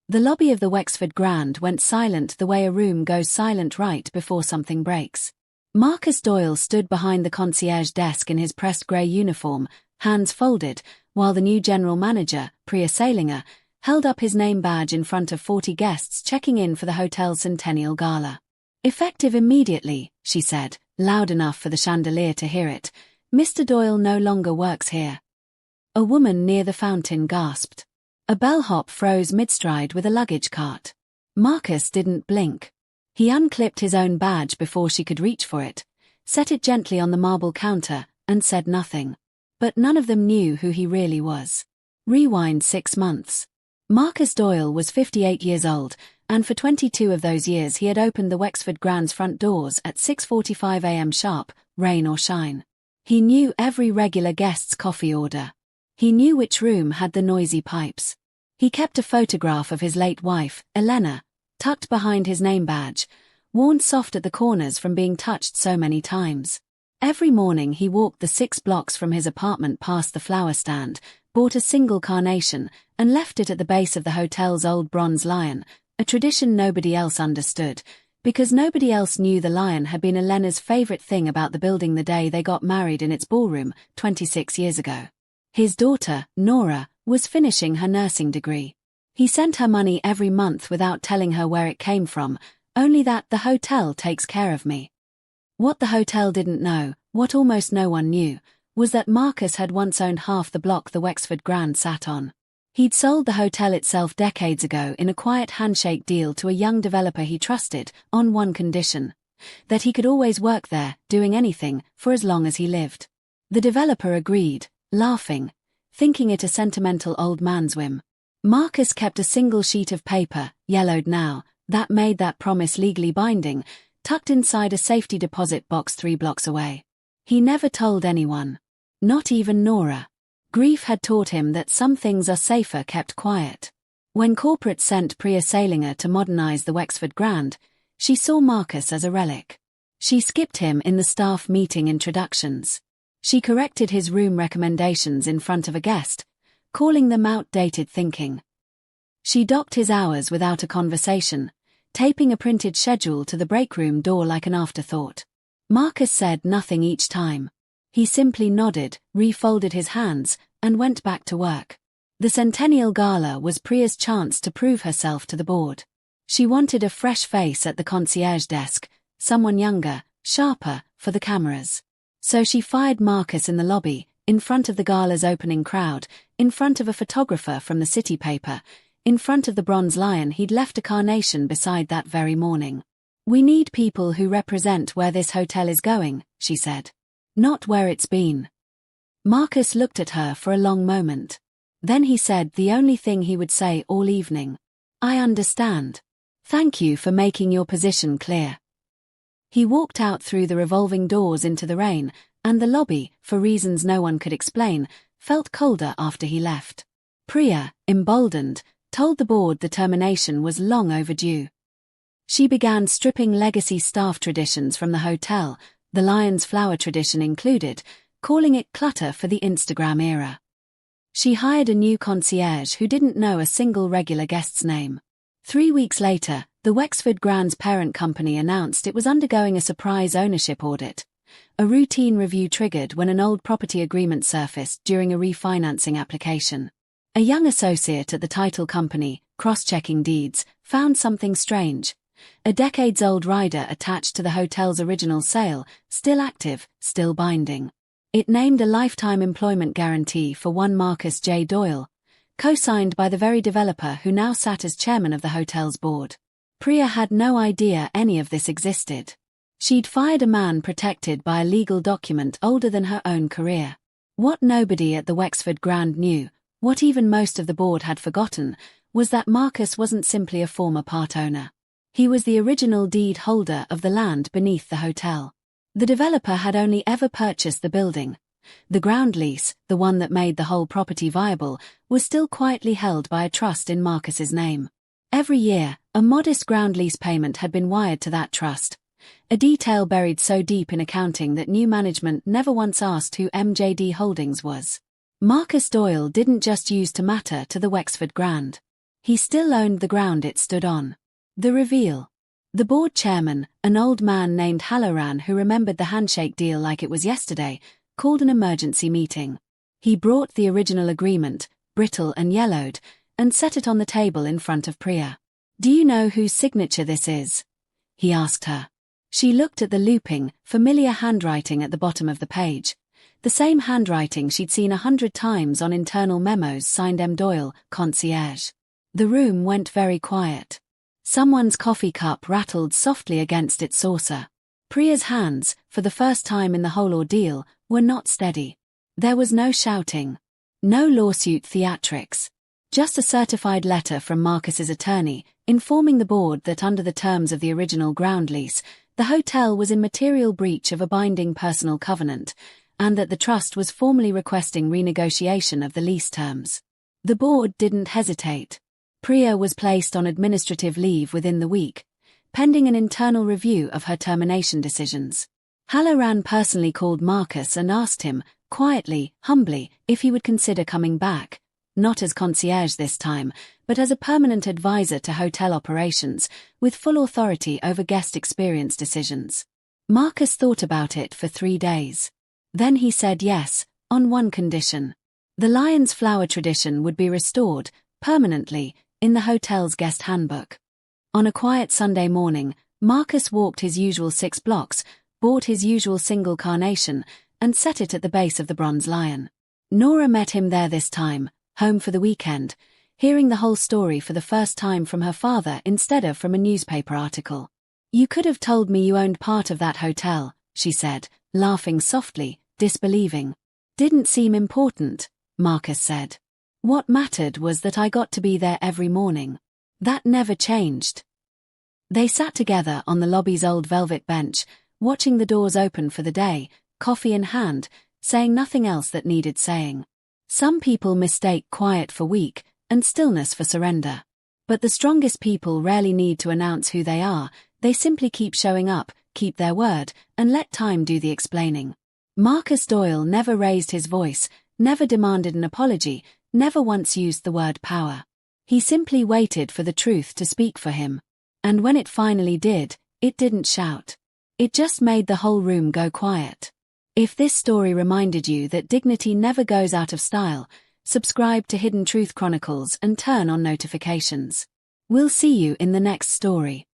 The lobby of the Wexford Grand went silent the way a room goes silent right before something breaks. Marcus Doyle stood behind the concierge desk in his pressed grey uniform, hands folded, while the new general manager, Priya Salinger, held up his name badge in front of 40 guests checking in for the hotel's centennial gala. "Effective immediately," she said, loud enough for the chandelier to hear it. "Mr. Doyle no longer works here." A woman near the fountain gasped. A bellhop froze mid-stride with a luggage cart. Marcus didn't blink. He unclipped his own badge before she could reach for it, set it gently on the marble counter, and said nothing. But none of them knew who he really was. Rewind 6 months. Marcus Doyle was 58 years old, and for 22 of those years he had opened the Wexford Grand's front doors at 6:45 a.m. sharp, rain or shine. He knew every regular guest's coffee order. He knew which room had the noisy pipes. He kept a photograph of his late wife, Elena, tucked behind his name badge, worn soft at the corners from being touched so many times. Every morning he walked the 6 blocks from his apartment past the flower stand, bought a single carnation, and left it at the base of the hotel's old bronze lion, a tradition nobody else understood, because nobody else knew the lion had been Elena's favorite thing about the building the day they got married in its ballroom, 26 years ago. His daughter, Nora, was finishing her nursing degree. He sent her money every month without telling her where it came from, only that "the hotel takes care of me." What the hotel didn't know, what almost no one knew, was that Marcus had once owned half the block the Wexford Grand sat on. He'd sold the hotel itself decades ago in a quiet handshake deal to a young developer he trusted, on one condition: that he could always work there, doing anything, for as long as he lived. The developer agreed, laughing, thinking it a sentimental old man's whim. Marcus kept a single sheet of paper, yellowed now, that made that promise legally binding, tucked inside a safety deposit box 3 blocks away. He never told anyone. Not even Nora. Grief had taught him that some things are safer kept quiet. When corporate sent Priya Salinger to modernize the Wexford Grand, she saw Marcus as a relic. She skipped him in the staff meeting introductions. She corrected his room recommendations in front of a guest, calling them outdated thinking. She docked his hours without a conversation, taping a printed schedule to the break room door like an afterthought. Marcus said nothing each time. He simply nodded, refolded his hands, and went back to work. The centennial gala was Priya's chance to prove herself to the board. She wanted a fresh face at the concierge desk, someone younger, sharper, for the cameras. So she fired Marcus in the lobby, in front of the gala's opening crowd, in front of a photographer from the city paper, in front of the bronze lion he'd left a carnation beside that very morning. "We need people who represent where this hotel is going," she said. "Not where it's been." Marcus looked at her for a long moment. Then he said the only thing he would say all evening: "I understand. Thank you for making your position clear." He walked out through the revolving doors into the rain, and the lobby, for reasons no one could explain, felt colder after he left. Priya, emboldened, told the board the termination was long overdue. She began stripping legacy staff traditions from the hotel, the lion's flower tradition included, calling it clutter for the Instagram era. She hired a new concierge who didn't know a single regular guest's name. 3 weeks later, the Wexford Grand's parent company announced it was undergoing a surprise ownership audit. A routine review triggered when an old property agreement surfaced during a refinancing application. A young associate at the title company, cross-checking deeds, found something strange. A decades-old rider attached to the hotel's original sale, still active, still binding. It named a lifetime employment guarantee for one Marcus J. Doyle, co-signed by the very developer who now sat as chairman of the hotel's board. Priya had no idea any of this existed. She'd fired a man protected by a legal document older than her own career. What nobody at the Wexford Grand knew, what even most of the board had forgotten, was that Marcus wasn't simply a former part owner. He was the original deed holder of the land beneath the hotel. The developer had only ever purchased the building. The ground lease, the one that made the whole property viable, was still quietly held by a trust in Marcus's name. Every year, a modest ground lease payment had been wired to that trust, a detail buried so deep in accounting that new management never once asked who MJD Holdings was. Marcus Doyle didn't just use to matter to the Wexford Grand. He still owned the ground it stood on. The reveal. The board chairman, an old man named Halloran who remembered the handshake deal like it was yesterday, called an emergency meeting. He brought the original agreement, brittle and yellowed, and set it on the table in front of Priya. "Do you know whose signature this is?" he asked her. She looked at the looping, familiar handwriting at the bottom of the page. The same handwriting she'd seen 100 times on internal memos signed M. Doyle, Concierge. The room went very quiet. Someone's coffee cup rattled softly against its saucer. Priya's hands, for the first time in the whole ordeal, were not steady. There was no shouting. No lawsuit theatrics. Just a certified letter from Marcus's attorney, informing the board that under the terms of the original ground lease, the hotel was in material breach of a binding personal covenant, and that the trust was formally requesting renegotiation of the lease terms. The board didn't hesitate. Priya was placed on administrative leave within the week, pending an internal review of her termination decisions. Halloran personally called Marcus and asked him, quietly, humbly, if he would consider coming back, not as concierge this time, but as a permanent advisor to hotel operations, with full authority over guest experience decisions. Marcus thought about it for 3 days. Then he said yes, on one condition. The lion's flower tradition would be restored, permanently, in the hotel's guest handbook. On a quiet Sunday morning, Marcus walked his usual 6 blocks, bought his usual single carnation, and set it at the base of the bronze lion. Nora met him there this time, home for the weekend, hearing the whole story for the first time from her father instead of from a newspaper article. "You could have told me you owned part of that hotel," she said, laughing softly, disbelieving. "Didn't seem important," Marcus said. "What mattered was that I got to be there every morning. That never changed." They sat together on the lobby's old velvet bench, watching the doors open for the day, coffee in hand, saying nothing else that needed saying. Some people mistake quiet for weak, and stillness for surrender. But the strongest people rarely need to announce who they are, they simply keep showing up, keep their word, and let time do the explaining. Marcus Doyle never raised his voice, never demanded an apology, never once used the word power. He simply waited for the truth to speak for him. And when it finally did, it didn't shout. It just made the whole room go quiet. If this story reminded you that dignity never goes out of style, subscribe to Hidden Truth Chronicles and turn on notifications. We'll see you in the next story.